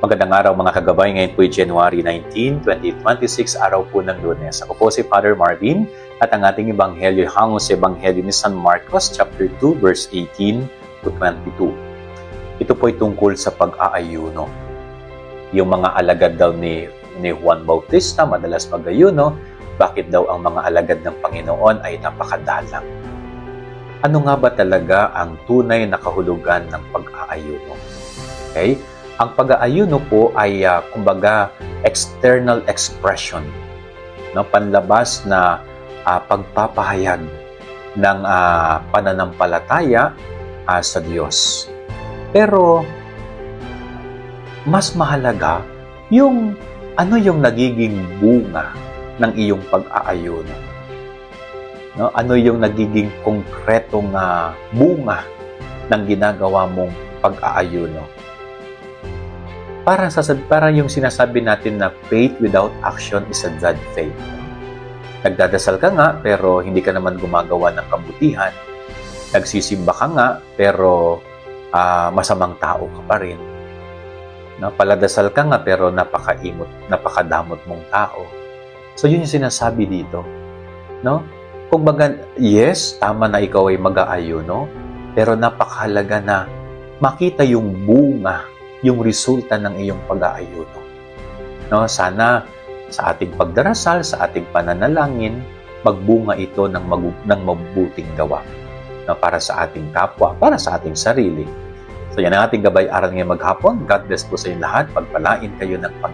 Magandang araw mga kagabay. Ngayon po ay January 19, 2026, araw po ng Lunes. Ako po si Father Marvin at ang ating ebanghelyo hango sa ebanghelyo ni San Marcos chapter 2 verse 18 to 22. Ito po ay tungkol sa pag-aayuno. Yung mga alagad daw ni Juan Bautista madalas mag-ayuno. Bakit daw ang mga alagad ng Panginoon ay napakadalang? Ano nga ba talaga ang tunay na kahulugan ng pag-aayuno? Okay? Ang pag-aayuno po ay kumbaga external expression, no? Panlabas na pagpapahayag ng pananampalataya sa Diyos. Pero mas mahalaga yung ano yung nagiging bunga ng iyong pag-aayuno. No? Ano yung nagiging konkretong bunga ng ginagawa mong pag-aayuno? Para yung sinasabi natin na faith without action is a dead faith. Nagdadasal ka nga pero hindi ka naman gumagawa ng kabutihan. Nagsisimba ka nga pero masamang tao ka pa rin. No? Paladasal ka nga pero napakadamot mong tao. So yun yung sinasabi dito. No? Kung baga, yes, tama na ikaw ay mag-aayuno, pero napakahalaga na makita yung bunga, yung resulta ng iyong pag-aayuno. No, sana sa ating pagdarasal, sa ating pananalangin, magbunga ito ng mabuting gawa. No, para sa ating kapwa, para sa ating sarili. So yan ang ating gabay-aral ngayong maghapon. God bless po sa inyo lahat. Pagpalain kayo ng Panginoon.